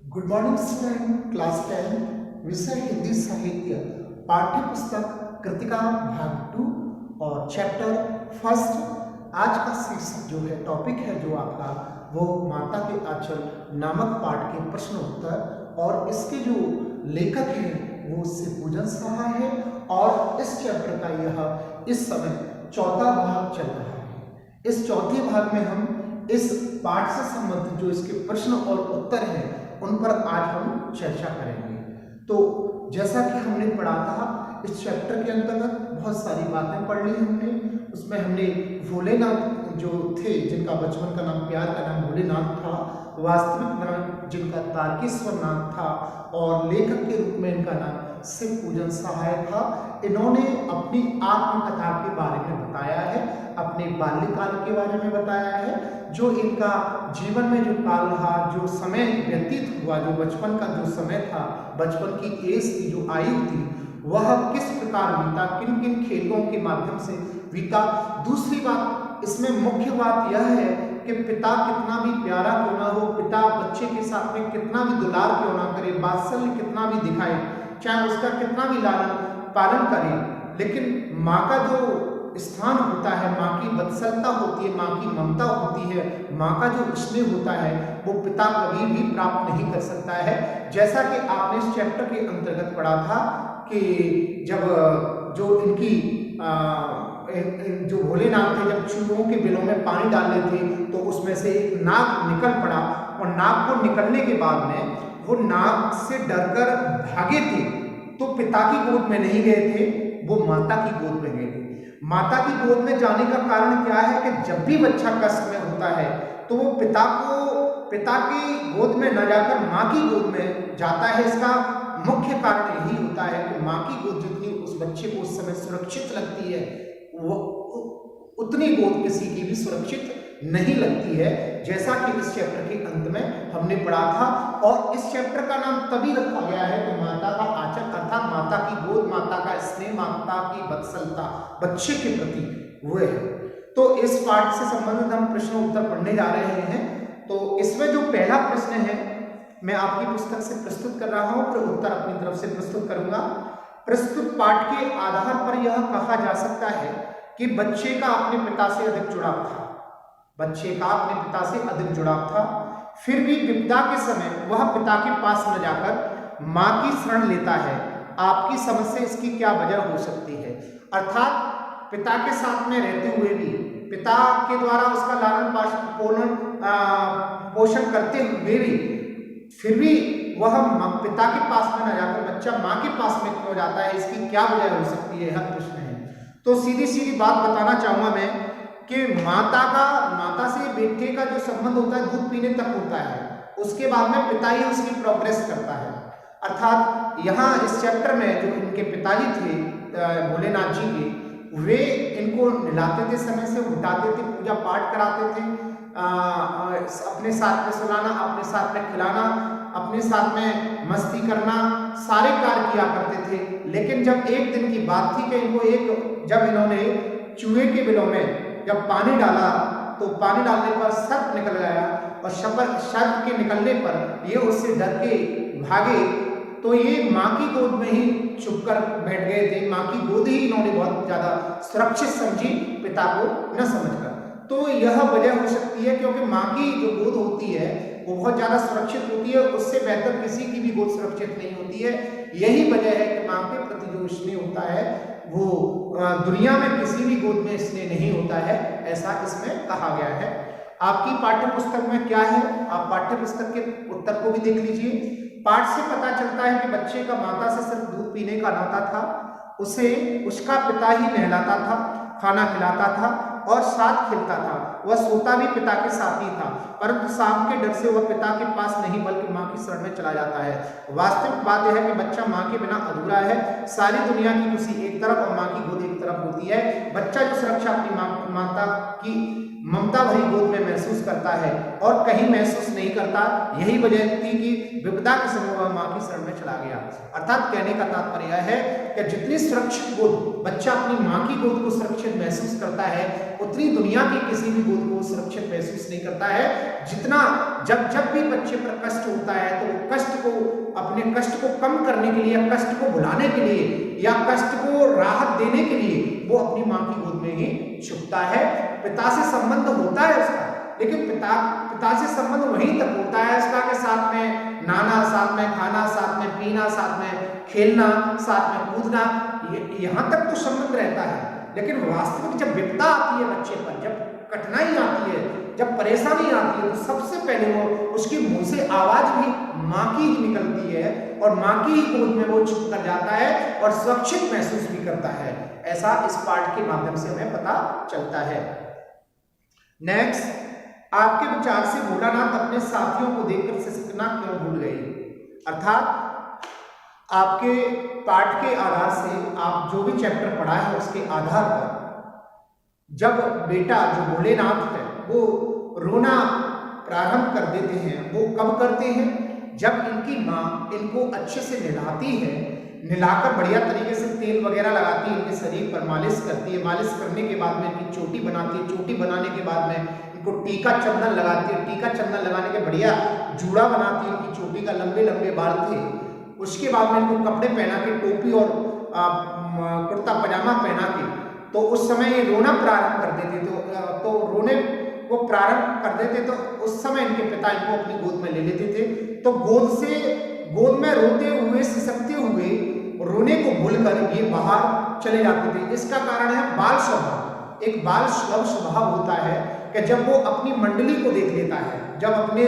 Good morning student, class 10 विषय हिंदी साहित्य पाठ्य पुस्तक कृतिका भाग 2 और चैप्टर फर्स्ट। आज का शीर्षक जो है, टॉपिक है जो आपका, वो माता के आंचल नामक पाठ के प्रश्न उत्तर, और इसके जो लेखक हैं वो उससे पूजन साहा है। और इस चैप्टर का यह इस समय चौथा भाग चल रहा है। इस चौथे भाग में हम इस पाठ से संबंधित जो इसके प्रश्न और उत्तर हैं उन पर आज हम चर्चा करेंगे। तो जैसा कि हमने पढ़ा था, इस चैप्टर के अंतर्गत बहुत सारी बातें पढ़ ली हमने। उसमें हमने भोलेनाथ जो थे, जिनका बचपन का नाम, प्यार का नाम भोलेनाथ था, वास्तविक नाम जिनका तारकेश्वर नाथ था, और लेखक के रूप में इनका नाम शिव पूजन सहाय था। इन्होंने अपनी आत्मकथा के बारे में बताया है, अपने बाल्यकाल के बारे में बताया है, जो इनका जीवन में जो काल रहा, जो समय व्यतीत हुआ, जो बचपन का जो समय था, बचपन की एज की जो आयु थी, वह किस प्रकार बीता, किन किन खेलों के माध्यम से बीता। दूसरी बात, इसमें मुख्य बात यह है कि पिता कितना भी प्यारा क्यों ना हो, पिता बच्चे के साथ में कितना भी दुलार क्यों ना करे, वात्सल्य कितना भी दिखाए, चाहे उसका कितना भी लालन पालन करे, लेकिन माँ का जो स्थान होता है, माँ की वत्सलता होती है, माँ की ममता होती है, माँ का जो स्नेह होता है, वो पिता कभी भी प्राप्त नहीं कर सकता है। जैसा कि आपने इस चैप्टर के अंतर्गत पढ़ा था कि जब जो इनकी जो भोलेनाथ थे, जब चूहों के बिलों में पानी डाले थे, तो उसमें से एक नाग निकल पड़ा, और नाग को निकलने के बाद में वो नाग से डरकर भागे थे, तो पिता की गोद में नहीं गए थे, वो माता की गोद में गए थे। माता की गोद में जाने का कारण क्या है कि जब भी बच्चा कष्ट में होता है तो वो पिता की गोद में न जाकर माँ की गोद में जाता है। इसका मुख्य कारण यही होता है कि माँ की गोद जितनी उस बच्चे को उस समय सुरक्षित लगती है, वो उतनी गोद किसी की भी सुरक्षित नहीं लगती है, जैसा कि इस चैप्टर के अंत में हमने पढ़ा था। और इस चैप्टर का नाम तभी रखा गया है कि माता का आंचल, अर्थात माता की गोद, माता का स्नेह, माता की वत्सलता बच्चे के प्रति वो है। तो इस पाठ से संबंधित हम प्रश्न उत्तर पढ़ने जा रहे हैं। तो इसमें जो पहला प्रश्न है, मैं आपकी पुस्तक से प्रस्तुत कर रहा हूं, फिर उत्तर अपनी तरफ से प्रस्तुत करूंगा। प्रस्तुत पाठ के आधार पर यह कहा जा सकता है कि बच्चे का अपने पिता से अधिक जुड़ाव था, बच्चे का अपने पिता से अधिक जुड़ाव था। फिर भी विपदा के समय वह पिता के पास न जाकर माँ की शरण लेता है। आपकी समझ से इसकी क्या वजह हो सकती है? अर्थात पिता के साथ में रहते हुए भी, पिता के द्वारा उसका लालन पोषण करते हुए भी, फिर भी वह पिता के पास में न जाकर बच्चा माँ के पास में क्यों जाता है? इसकी क्या वजह हो सकती है? यह प्रश्न है। तो सीधी सीधी बात बताना चाहूंगा मैं कि माता से बेटे का जो संबंध होता है दूध पीने तक होता है, उसके बाद में पिता ही उसकी प्रोग्रेस करता है। अर्थात यहाँ इस चैप्टर में जो इनके पिताजी थे भोलेनाथ जी के, वे इनको नहलाते थे, समय से उठाते थे, पूजा पाठ कराते थे, अपने साथ में सुलाना, अपने साथ में खिलाना, अपने साथ में मस्ती करना, सारे कार्य किया करते थे। लेकिन जब एक दिन की बात थी कि जब इन्होंने चूहे के बिलों में जब पानी डाला, तो पानी डालने पर सर्प निकल गया, और सर्प के निकलने पर ये उससे डर के भागे, तो ये माँ की गोद में ही छुपकर बैठ गए थे। माँ की गोद ही इन्होंने बहुत ज्यादा सुरक्षित समझी, पिता को न समझकर। तो यह वजह हो सकती है, क्योंकि माँ की जो गोद होती है वो बहुत ज्यादा सुरक्षित होती है, उससे बेहतर किसी की भी गोद सुरक्षित नहीं होती है। यही वजह है कि माँ के प्रति जो स्नेह होता है वो दुनिया में किसी भी गोद में स्नेह नहीं होता है, ऐसा इसमें कहा गया है। आपकी पाठ्य पुस्तक में क्या है, आप पाठ्य पुस्तक के उत्तर को भी देख लीजिए। पाठ से पता चलता है कि बच्चे का माता से सिर्फ दूध पीने का नाता था, उसे उसका पिता ही नहलाता था, खाना खिलाता था और साथ खेलता था। वह सोता भी पिता के साथ ही था, परंतु सांप के डर से वह पिता के पास नहीं बल्कि माँ की शरण में चला जाता है। वास्तविक बात यह है कि बच्चा माँ के बिना अधूरा है। सारी दुनिया की खुशी एक तरफ और माँ की गोद एक तरफ होती है। बच्चा जो सुरक्षा अपनी माता की ममता भरी गोद में महसूस करता है और कहीं महसूस नहीं करता। यही वजह थी कि विपदा के समय वह मां की शरण में चला गया। अर्थात कहने का तात्पर्य यह है कि जितनी सुरक्षित गोद बच्चा अपनी मां की गोद को सुरक्षित महसूस करता है, उतनी दुनिया की किसी भी गोद को सुरक्षित महसूस नहीं करता है। जितना जब भी बच्चे पर कष्ट होता है तो वो कष्ट को, अपने कष्ट को कम करने के लिए, कष्ट को भुलाने के लिए या कष्ट को राहत देने के लिए वो अपनी मां की गोद में ही छुपता है। पिता से संबंध होता है उसका, लेकिन पिता से संबंध वहीं तक होता है उसका कि साथ में नहाना, साथ में खाना, साथ में पीना, साथ में खेलना, साथ में कूदना, यहाँ तक तो संबंध रहता है। लेकिन वास्तविक जब विपदा आती है बच्चे पर, जब कठिनाई आती है, जब परेशानी आती है, तो सबसे पहले वो उसके मुंह से आवाज भी मां की ही निकलती है और मां की ही गोद में वो छुप कर जाता है और सुरक्षित महसूस भी करता है। ऐसा इस पाठ के माध्यम से हमें पता चलता है। नेक्स्ट, आपके विचार से भोलानाथ अपने साथियों को देखकर सिसकना क्यों भूल गए? अर्थात आपके पाठ के आधार से आप जो भी चैप्टर पढ़ा है उसके आधार पर जब बेटा जो भोलेनाथ है वो रोना प्रारंभ कर देते हैं, वो कब करते हैं? जब इनकी माँ इनको अच्छे से नहलाती है, नहलाकर बढ़िया तरीके से तेल वगैरह लगाती है, इनके शरीर पर मालिश करती है, मालिश करने के बाद में इनकी चोटी बनाती है, चोटी बनाने के बाद में इनको टीका चंदन लगाती है, टीका चंदन लगाने के बढ़िया जूड़ा बनाती है, इनकी चोटी का लंबे लंबे बाल थे। उसके बाद में इनको कपड़े पहना के, टोपी और कुर्ता पजामा पहना के, तो उस समय ये रोना प्रारंभ कर देते तो रोने वो प्रारंभ कर देते, तो उस समय इनके पिता इनको अपनी गोद में ले लेते थे। तो गोद में रोते हुए, सिसकते हुए, रोने को भूलकर ये बाहर चले जाते थे। इसका कारण है बाल स्वभाव। एक बाल स्वभाव होता है कि जब वो अपनी मंडली को देख लेता है, जब अपने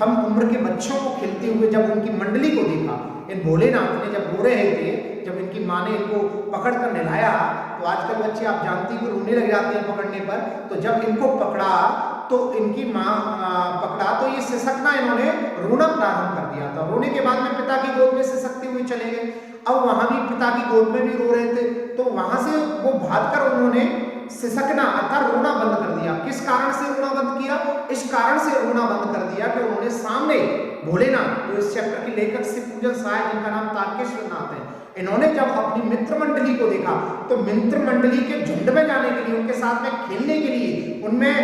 हम उम्र के बच्चों को खेलते हुए जब उनकी मंडली को देखा, इन भोलेनाथ ने जब रो रहे थे, जब इनकी माँ ने इनको पकड़ कर नहलाया, तो आजकल बच्चे आप जानती हो रोने लग जाते हैं पकड़ने पर, तो जब इनको पकड़ा तो इनकी माँ पकड़ा तो ये सिसकना, इन्होंने रोना प्रारंभ कर दिया था। रोने के बाद में पिता की गोद में सिसकते हुए चले गए। अब वहां भी पिता की गोद में भी रो रहे थे, तो वहां से वो भागकर उन्होंने सिसकना अर्थात रोना बंद कर दिया। किस कारण से रोना बंद किया? इस कारण से रोना बंद कर दिया कि उन्होंने सामने भोलेनाथ, जो इस चैप्टर के लेखक शिव पूजन सहाय जिनका नाम तारकेश्वर नाथ है, इन्होंने जब अपनी मित्र मंडली को देखा तो मित्र मंडली के झुंड में जाने के लिए, उनके साथ में खेलने के लिए, उनमें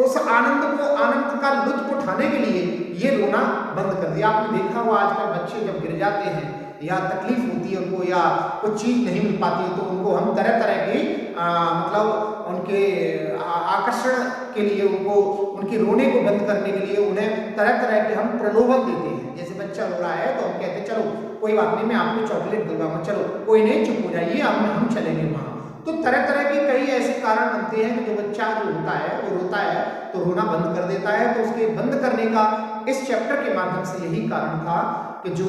उस आनंद का लुत्फ उठाने के लिए ये रोना बंद कर दिया। आपने देखा हुआ आजकल बच्चे जब गिर जाते हैं या तकलीफ होती है उनको या कुछ चीज नहीं मिल पाती है, तो उनको हम तरह तरह की मतलब उनके आकर्षण के लिए, उनको उनके रोने को बंद करने के लिए उन्हें तरह तरह के हम प्रलोभन देते हैं। जैसे बच्चा रो रहा है तो हम कहते हैं चलो कोई बात नहीं, मैं आपको चॉकलेट दिलवाऊंगा, चलो कोई नहीं, चुप हो जाइए, हम चलेंगे वहां। तो तरह तरह के कई ऐसे कारण बनते हैं कि जो बच्चा जो होता है वो रोता है तो रोना बंद कर देता है। तो उसके बंद करने का इस चैप्टर के माध्यम से यही कारण था कि जो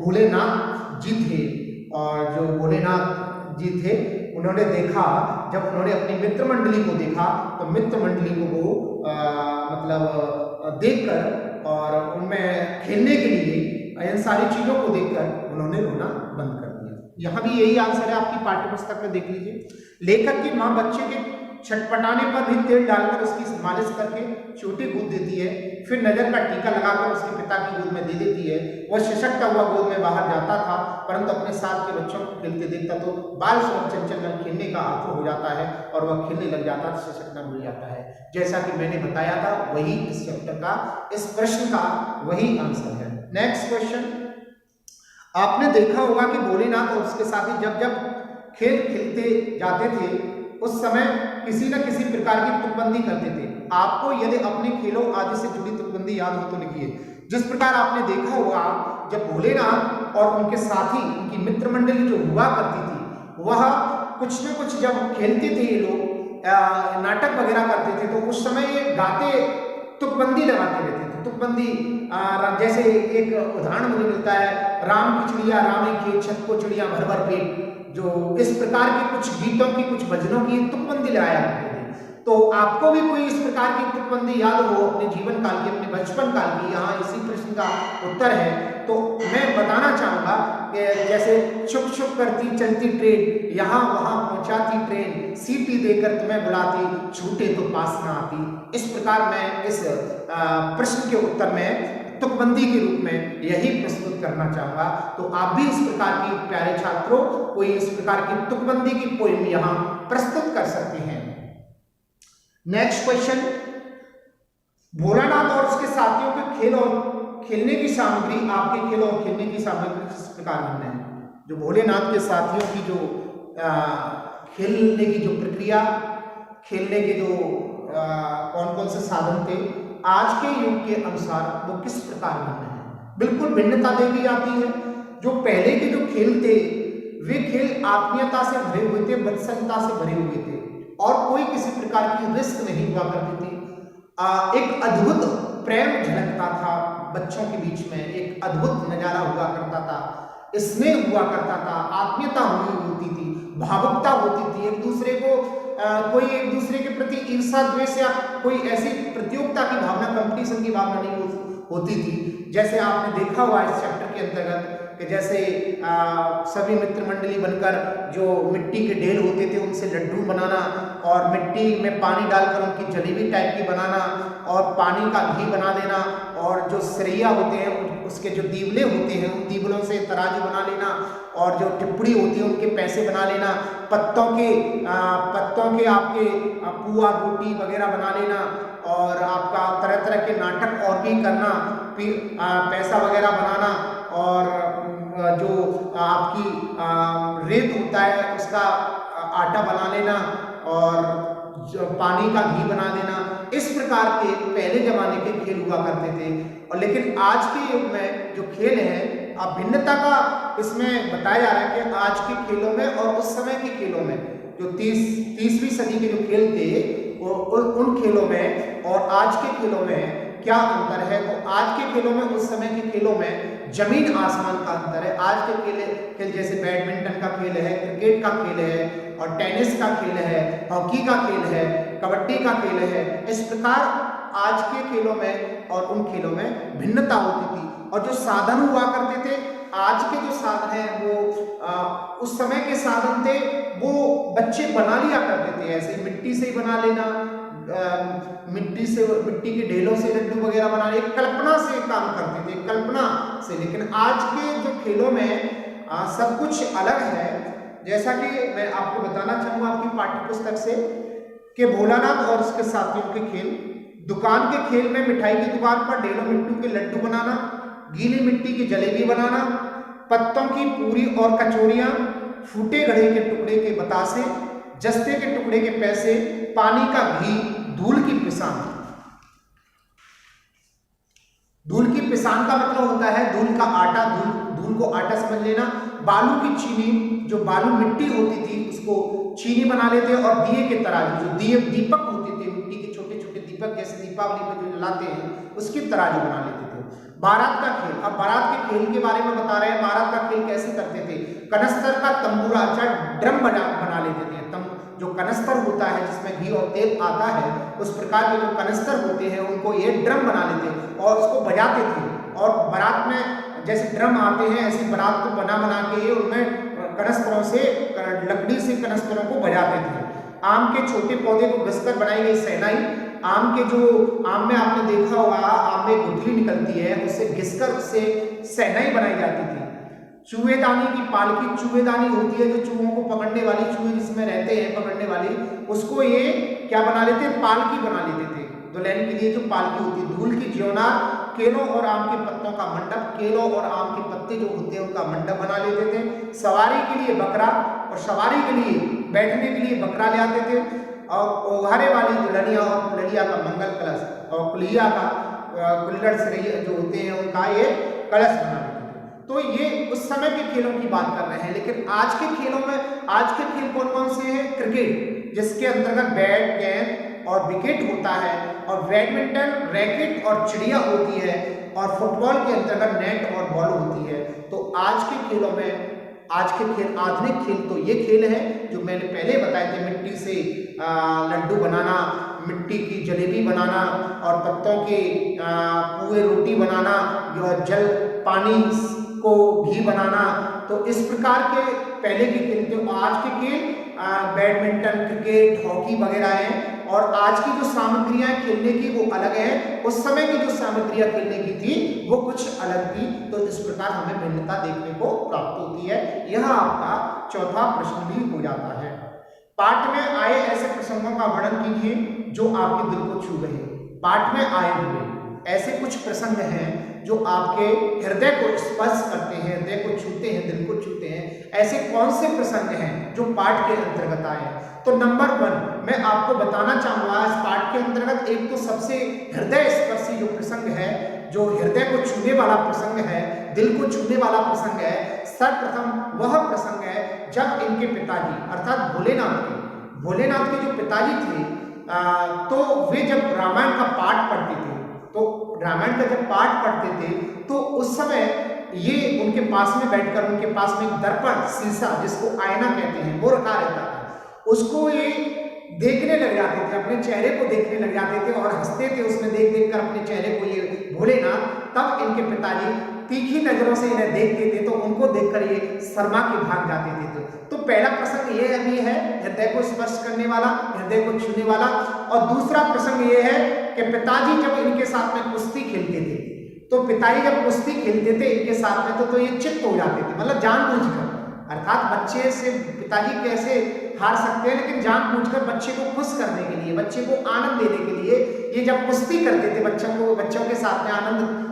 भोलेनाथ जी थे, और जो भोलेनाथ जी थे उन्होंने देखा, जब उन्होंने अपनी मित्र मंडली को देखा तो मित्र मंडली को वो मतलब देखकर और उनमें खेलने के लिए इन सारी चीजों को देखकर उन्होंने रोना बंद कर दिया। यहाँ भी यही आंसर है, आपकी पाठ्य पुस्तक में देख लीजिए। लेखक की माँ बच्चे के छटपटाने पर भी तेल डालकर उसकी मालिश करके चोटी गूंथ देती है, फिर नजर का टीका लगाकर उसके पिता की गोद में दे देती है। वह सिसकता हुआ गोद में बाहर जाता था, परंतु अपने साथ के बच्चों को खेलते देखता तो बाल स्वरूप चंचल में खेलने का आतुर हो जाता है और वह खेलने लग जाता, सिसकना भूल जाता है। जैसा कि मैंने बताया था, वही इस चैप्टर का, इस प्रश्न का वही आंसर है। नेक्स्ट क्वेश्चन, आपने देखा होगा कि भोलेनाथ और उसके साथी जब जब खेल खेलते जाते थे उस समय किसी न किसी प्रकार की तुकबंदी करते थे। आपको यदि अपने खेलों आदि से जुड़ी तुकबंदी याद हो तो लिखिए। जिस प्रकार आपने देखा होगा जब भोलेनाथ और उनके साथी, उनकी मित्र मंडली जो हुआ करती थी, वह कुछ न कुछ जब खेलते थे, ये लोग नाटक वगैरह करते थे, तो उस समय ये गाते तुकबंदी लगाते रहते थे। तुकबंदी जैसे एक उदाहरण मुझे मिलता है, राम की चिड़िया रामे की छत को चिड़िया भर भर पेट, जो इस प्रकार के कुछ गीतों की, कुछ भजनों की तुकबंदी लगाया करते थे। तो आपको भी कोई इस प्रकार की तुकबंदी याद हो अपने जीवन काल की, अपने बचपन काल की, यहाँ इसी प्रश्न का उत्तर है। तो मैं बताना चाहूँगा कि जैसे छुप छुप करती चलती ट्रेन, यहाँ वहाँ पहुँचाती ट्रेन, सीटी देकर तुम्हें बुलाती, छूटे तो पास ना आती। इस प्रकार मैं इस प्रश्न के उत्तर में तुकबंदी के रूप में यही प्रस्तुत करना चाहूँगा। तो आप भी इस प्रकार की प्यारे छात्रों कोई इस प्रकार की तुकबंदी की पोएम यहाँ प्रस्तुत कर सकते हैं। नेक्स्ट क्वेश्चन, भोलानाथ और उसके साथियों के खेल और खेलने की सामग्री, आपके खेल और खेलने की सामग्री किस प्रकार भिन्न है। जो भोलेनाथ के साथियों की जो खेलने की जो प्रक्रिया, खेलने के जो कौन कौन से साधन थे, आज के युग के अनुसार वो किस प्रकार भिन्न है। बिल्कुल भिन्नता देखी जाती है। जो पहले के जो खेल थे वे खेल आत्मीयता से भरे हुए थे, वत्सलता से भरे हुए थे और कोई किसी प्रकार की रिस्क नहीं हुआ करती थी। एक अद्भुत प्रेम झलकता था बच्चों के बीच में, एक अद्भुत नजारा हुआ करता था, स्नेह हुआ करता था, आत्मीयता होती थी, भावुकता होती थी, एक दूसरे को कोई एक दूसरे के प्रति ईर्षा द्वेष या कोई ऐसी प्रतियोगिता की भावना, कंपटीशन की भावना नहीं होती थी। जैसे आपने देखा हुआ इस चैप्टर के अंतर्गत कि जैसे सभी मित्र मंडली बनकर जो मिट्टी के ढेर होते थे उनसे लड्डू बनाना और मिट्टी में पानी डालकर उनकी जलेबी टाइप की बनाना और पानी का घी बना देना और जो सरैया होते हैं उसके जो दीवले होते हैं उन दीवलों से तराजू बना लेना और जो टिप्पणी होती है उनके पैसे बना लेना, पत्तों के आपके पुआ रोटी वगैरह बना लेना और आपका तरह तरह के नाटक और भी करना, फिर पैसा वगैरह बनाना और जो आपकी रेत होता है उसका आटा बना लेना और जो पानी का घी बना देना। इस प्रकार के पहले जमाने के खेल हुआ करते थे। और लेकिन आज के युग में जो खेल है, अब भिन्नता का इसमें बताया जा रहा है कि आज के खेलों में और उस समय के खेलों में जो 30वीं सदी के जो खेल थे उन खेलों में और आज के खेलों में क्या अंतर है। तो आज के खेलों में उस समय के खेलों में जमीन आसमान का अंतर है। आज के खेल जैसे बैडमिंटन का खेल है, क्रिकेट का खेल है और टेनिस का खेल है, हॉकी का खेल है, कबड्डी का खेल है। इस प्रकार आज के खेलों में और उन खेलों में भिन्नता होती थी। और जो साधन हुआ करते थे, आज के जो साधन हैं वो उस समय के साधन थे वो बच्चे बना लिया करते थे। ऐसे मिट्टी से ही बना लेना, मिट्टी के ढेलों से लड्डू वगैरह बना ले, कल्पना से काम करते थे, कल्पना से। लेकिन आज के जो खेलों में सब कुछ अलग है। जैसा कि मैं आपको बताना चाहूँगा आपकी पाठ्य पुस्तक से कि भोलानाथ और उसके साथियों के खेल, दुकान के खेल में मिठाई की दुकान पर ढेलों मिट्टी के लड्डू बनाना, गीली मिट्टी की जलेबी बनाना, पत्तों की पूरी और कचौड़ियाँ, फूटे घड़े के टुकड़े के बतासे, जस्ते के टुकड़े के पैसे, पानी का घी, धूल की पिसान। धूल की पिसान का मतलब होता है धूल का आटा, धूल को आटा समझ लेना। बालू की चीनी, जो बालू मिट्टी होती थी उसको चीनी बना लेते और दिए के तराजू, जो दीपक होते थे मिट्टी के छोटे छोटे दीपक जैसे दीपावली में जो जलाते हैं उसकी तराजू बना लेते थे। बारात का खेल, अब बारात के खेल के बारे में बता रहे हैं। बारात का खेल कैसे करते थे, कनस्तर का तंबूरा अच्छा ड्रम बना लेते थे। जो कनस्तर होता है जिसमें घी और तेल आता है, उस प्रकार के जो कनस्तर होते हैं उनको ये ड्रम बना लेते और उसको बजाते थे। और बारात में जैसे ड्रम आते हैं ऐसी बारात को बना के ये उनमें कनस्तरों से, लकड़ी से कनस्तरों को बजाते थे। आम के छोटे पौधे को घसकर बनाई गई सहनाई, आम में आपने देखा होगा आम में गुठली निकलती है, उससे घिसकर उससे सहनाई बनाई जाती थी। चूहेदानी की पालकी, चूहेदानी होती है जो चूहों को पकड़ने वाली, चूहे जिसमें रहते हैं पकड़ने वाली, उसको ये क्या बना लेते हैं, पालकी बना लेते थे दुल्हन के लिए जो पालकी होती है। धूल की ज्योनार, केलों और आम के पत्तों का मंडप, केलों और आम के पत्ते जो होते हैं उनका मंडप बना लेते थे। सवारी के लिए बकरा और सवारी के लिए बैठने के लिए बकरा ले आते थे। और ओघारे वाली दुल्हनिया और कुल्हड़िया का मंगल कलश और कुल्हिया का कुल्हड़ सरैया जो होते हैं उनका ये कलश बना लेते थे। तो ये उस समय के खेलों की बात कर रहे हैं। लेकिन आज के खेलों में, आज के खेल कौन कौन से हैं, क्रिकेट जिसके अंतर्गत बैट, गेंद और विकेट होता है, और बैडमिंटन रैकेट और चिड़िया होती है, और फुटबॉल के अंतर्गत नेट और बॉल होती है। तो आज के खेलों में, आज के खेल, आधुनिक खेल तो ये खेल है जो मैंने पहले बताए थे, मिट्टी से लड्डू बनाना मिट्टी की जलेबी बनाना और पत्तों के पुए रोटी बनाना, जल पानी को घी बनाना। तो इस प्रकार के पहले के खेल थे। आज के खेल बैडमिंटन, क्रिकेट, हॉकी वगैरह हैं और आज की जो सामग्रियां खेलने की वो अलग है, उस समय की जो सामग्रियां खेलने की थी वो कुछ अलग थी। तो इस प्रकार हमें भिन्नता देखने को प्राप्त होती है। यह आपका चौथा प्रश्न भी हो जाता है। पाठ में आए ऐसे प्रसंगों का वर्णन कीजिए जो आपके दिल को छू गए। पाठ में आए हुए ऐसे कुछ प्रसंग हैं जो आपके हृदय को स्पर्श करते हैं, हृदय को छूते हैं, दिल को छूते हैं। ऐसे कौन से प्रसंग हैं जो पाठ के अंतर्गत आए? तो नंबर 1 मैं आपको बताना चाहूंगा इस पाठ के अंतर्गत एक तो सबसे हृदय स्पर्शी जो प्रसंग है, जो हृदय को छूने वाला प्रसंग है, दिल को छूने वाला प्रसंग है, सर्वप्रथम वह प्रसंग है जब इनके पिताजी अर्थात भोलेनाथ के जो पिताजी थे तो वे जब रामायण का पाठ पढ़ते थे, तो रामायण का जब पाठ पढ़ते थे तो उस समय ये उनके पास में बैठकर, उनके पास में एक दर्पण, शीशा जिसको आईना कहते हैं, वो रखा रहता था। उसको ये देखने लग जाते थे, अपने चेहरे को देखने लग जाते थे और हंसते थे उसमें देख देख कर अपने चेहरे को ये भोलेनाथ। तब इनके पिताजी तीखी नजरों से इन्हें देखते थे तो उनको देखकर ये शर्मा के भाग जाते थे। तो पहला प्रसंग ये अभी है हृदय को स्पर्श करने वाला, हृदय को छूने वाला। और दूसरा प्रसंग ये है कि पिताजी जब इनके साथ में कुश्ती खेलते थे, तो पिताजी जब कुश्ती खेलते थे इनके साथ में तो ये चित्त हो जाते थे, मतलब जानबूझकर। अर्थात बच्चे से पिताजी कैसे हार सकते हैं, लेकिन जानबूझकर बच्चे को खुश करने के लिए, बच्चे को आनंद देने के लिए ये जब कुश्ती करते थे बच्चों के साथ में आनंद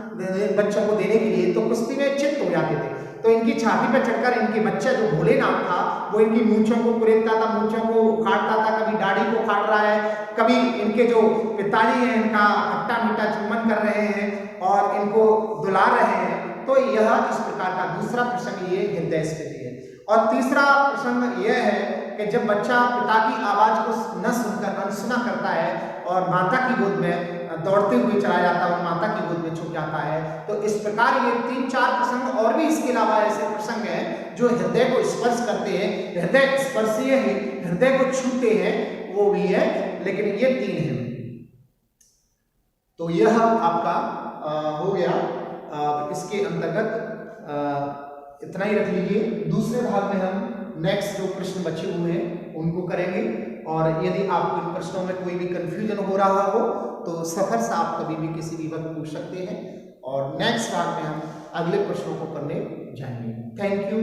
बच्चों को देने के लिए, तो कुश्ती में चित्त हो जाते थे। तो इनकी छाती पर चढ़कर इनके बच्चा जो भोलेनाथ था वो इनकी मूंछों को कुरेदता था, मूंछों को उखाड़ता था, कभी दाढ़ी को उखाड़ रहा है, कभी इनके जो पिताजी हैं इनका खट्टा मीठा चुम्बन कर रहे हैं और इनको दुला रहे हैं। तो यह इस प्रकार का दूसरा प्रसंग ये हृदय स्फीति है। और तीसरा प्रसंग यह है कि जब बच्चा पिता की आवाज को न सुनकर अनसुना करता है और माता की गोद में दौड़ते हुए चला जाता है और माता की गोद में छुप जाता है। तो इस प्रकार ये 3-4 प्रसंग और भी इसके अलावा ऐसे प्रसंग हैं जो हृदय को स्पर्श करते हैं, हृदय स्पर्शीय है, हृदय को छूते हैं, वो भी है, लेकिन ये 3 हैं। तो यह आपका हो गया। इसके अंतर्गत इतना ही रख लीजिए। दूसरे भाग में हम नेक्स्ट जो प्रश्न बचे हुए हैं उनको करेंगे और यदि आपको इन प्रश्नों में कोई भी कंफ्यूजन हो रहा हो तो सफर से आप कभी भी किसी भी वक्त पूछ सकते हैं और नेक्स्ट भाग में हम अगले प्रश्नों को करने जाएंगे। Thank you.